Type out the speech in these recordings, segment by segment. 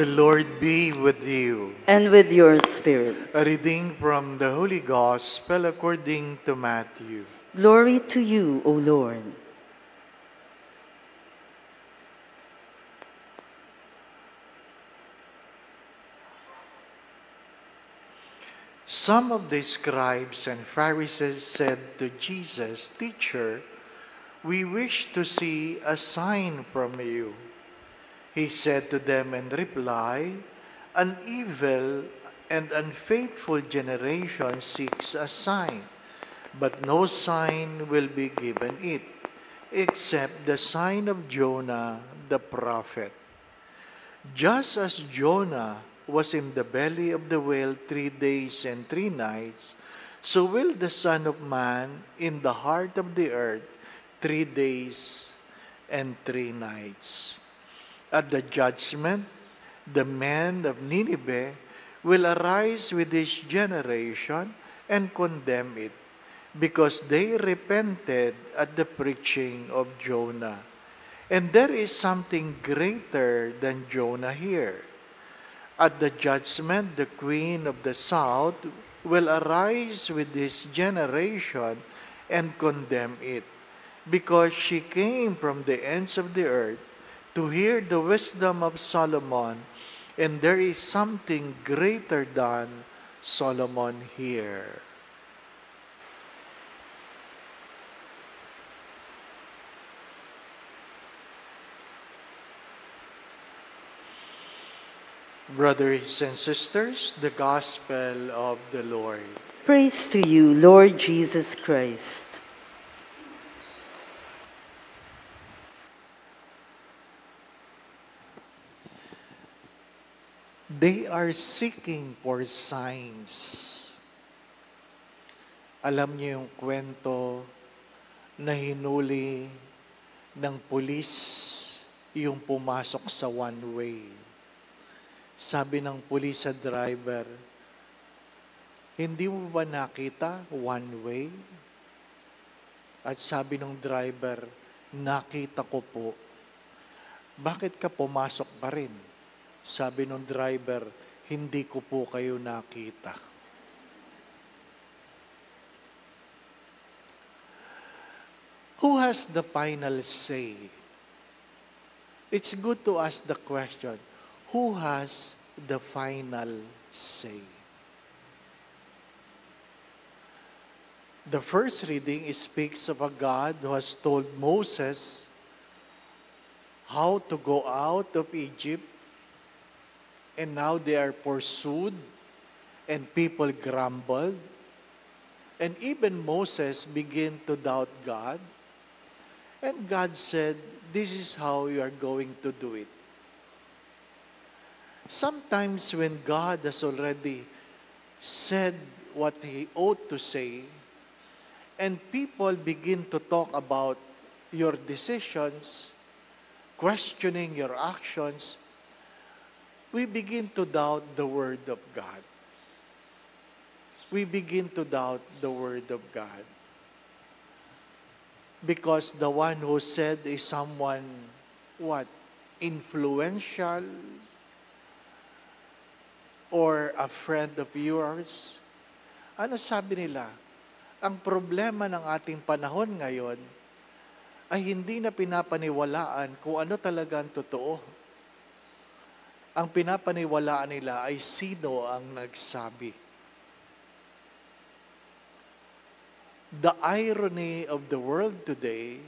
The Lord be with you. And with your spirit. A reading from the Holy Gospel according to Matthew. Glory to you, O Lord. Some of the scribes and Pharisees said to Jesus, "Teacher, we wish to see a sign from you." He said to them in reply, "An evil and unfaithful generation seeks a sign, but no sign will be given it, except the sign of Jonah the prophet. Just as Jonah was in the belly of the whale 3 days and 3 nights, so will the Son of Man in the heart of the earth 3 days and 3 nights. At the judgment, the men of Nineveh will arise with this generation and condemn it, because they repented at the preaching of Jonah. And there is something greater than Jonah here. At the judgment, the queen of the south will arise with this generation and condemn it, because she came from the ends of the earth to hear the wisdom of Solomon, and there is something greater than Solomon here." Brothers and sisters, the Gospel of the Lord. Praise to you, Lord Jesus Christ. They are seeking for signs. Alam niyo yung kwento na hinuli ng pulis yung pumasok sa one-way. Sabi ng pulis sa driver, "Hindi mo ba nakita one-way?" At sabi ng driver, "Nakita ko po." "Bakit ka pumasok pa rin?" Sabi ng driver, "Hindi ko po kayo nakita." Who has the final say? It's good to ask the question, who has the final say? The first reading speaks of a God who has told Moses how to go out of Egypt, and now they are pursued, and people grumbled, and even Moses began to doubt God, and God said, "This is how you are going to do it." Sometimes when God has already said what He ought to say, and people begin to talk about your decisions, questioning your actions, we begin to doubt the Word of God. We begin to doubt the Word of God. Because the one who said is someone, what? Influential, or a friend of yours. Ano sabi nila? Ang problema ng ating panahon ngayon ay hindi na pinapaniwalaan kung ano talaga ang totoo. Ang pinapaniwalaan nila ay sino ang nagsabi. The irony of the world today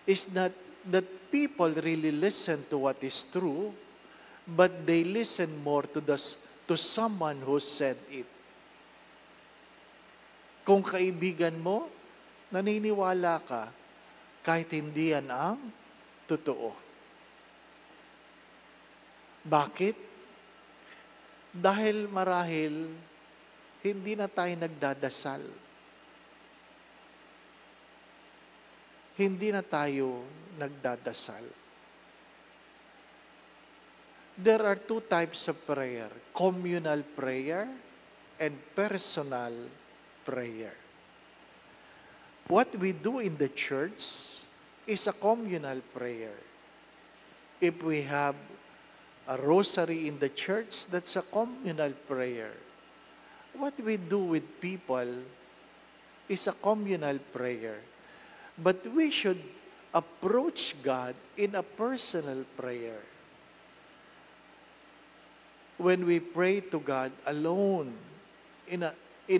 is not that people really listen to what is true, but they listen more to someone who said it. Kung kaibigan mo, naniniwala ka kahit hindi yan ang totoo. Bakit? Dahil marahil hindi na tayo nagdadasal. Hindi na tayo nagdadasal. There are 2 types of prayer, communal prayer and personal prayer. What we do in the church is a communal prayer. If we have A rosary in the church, that's a communal prayer. What we do with people is a communal prayer. But we should approach God in a personal prayer. When we pray to God alone, in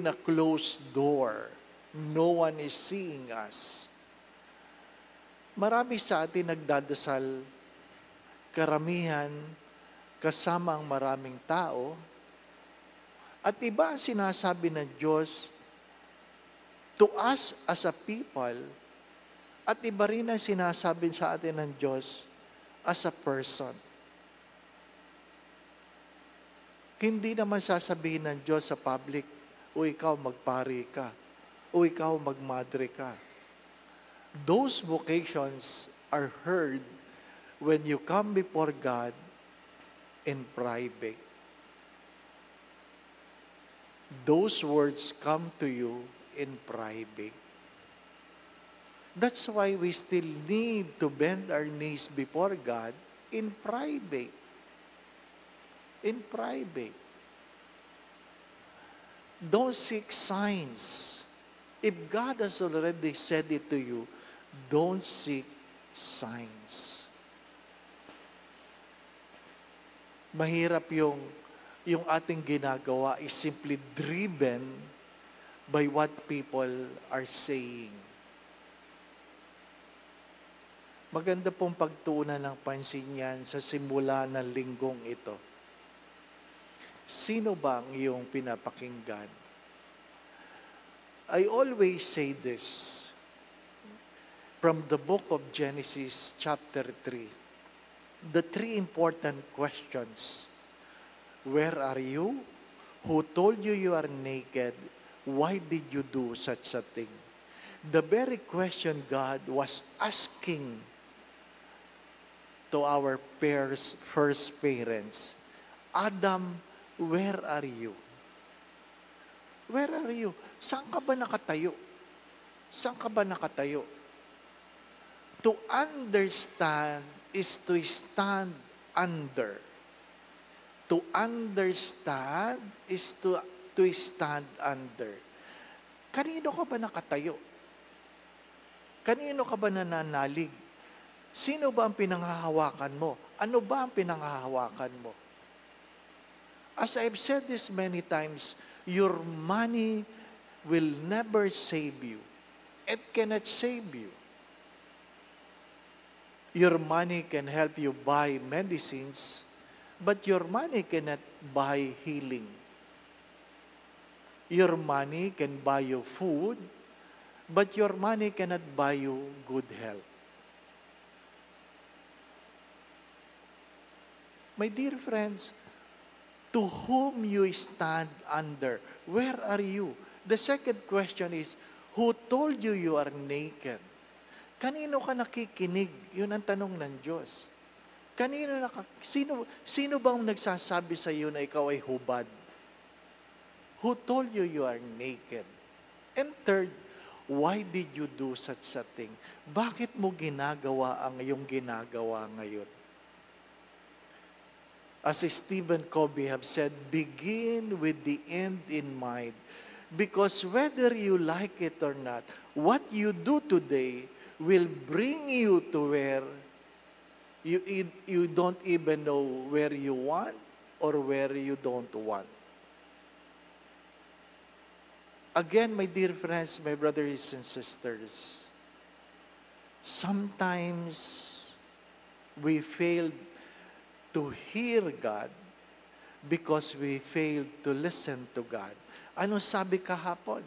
a closed door, no one is seeing us. Marami sa atin nagdadasal, karamihan, kasama ang maraming tao, at iba ang sinasabi ng Diyos to us as a people, at iba rin ang sinasabi sa atin ng Diyos as a person. Hindi naman sasabihin ng Diyos sa public, o ikaw magpari ka, o ikaw magmadre ka. Those vocations are heard when you come before God in private. Those words come to you in private. That's why we still need to bend our knees before God in private. In private. Don't seek signs. If God has already said it to you, don't seek signs. Mahirap yung ating ginagawa is simply driven by what people are saying. Maganda pong pagtuunan ng pansin yan sa simula ng linggong ito. Sino ba ang iyong pinapakinggan? I always say this from the book of Genesis chapter 3. The three important questions. Where are you? Who told you you are naked? Why did you do such a thing? The very question God was asking to our first parents, Adam, where are you? Where are you? Saan ka ba nakatayo? Saan ka ba nakatayo? To understand is to stand under. To understand is to stand under. Kanino ka ba nakatayo? Kanino ka ba nananalig? Sino ba ang pinanghahawakan mo? Ano ba ang pinanghahawakan mo? As I've said this many times, your money will never save you. It cannot save you. Your money can help you buy medicines, but your money cannot buy healing. Your money can buy you food, but your money cannot buy you good health. My dear friends, to whom you stand under? Where are you? The second question is, who told you you are naked? Kanino ka nakikinig? Yun ang tanong ng Diyos. Sino bang nagsasabi sa iyo na ikaw ay hubad? Who told you you are naked? And third, why did you do such a thing? Bakit mo ginagawa ang iyong ginagawa ngayon? As Stephen Covey have said, begin with the end in mind. Because whether you like it or not, what you do today will bring you to where you don't even know where you want or where you don't want. Again, my dear friends, my brothers and sisters, sometimes we fail to hear God because we fail to listen to God. Ano sabi kahapon?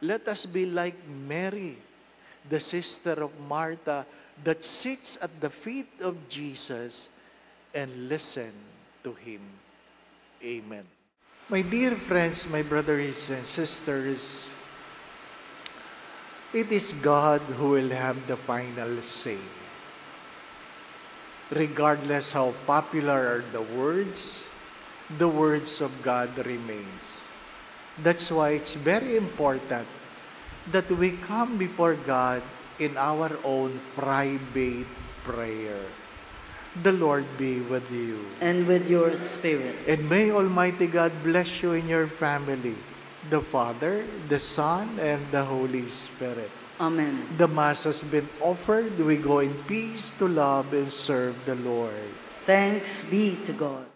Let us be like Mary, the sister of Martha, that sits at the feet of Jesus and listen to Him. Amen. My dear friends, my brothers and sisters, it is God who will have the final say. Regardless how popular are the words of God remains. That's why it's very important that we come before God in our own private prayer. The Lord be with you. And with your spirit. And may Almighty God bless you and your family, the Father, the Son, and the Holy Spirit. Amen. The Mass has been offered. We go in peace to love and serve the Lord. Thanks be to God.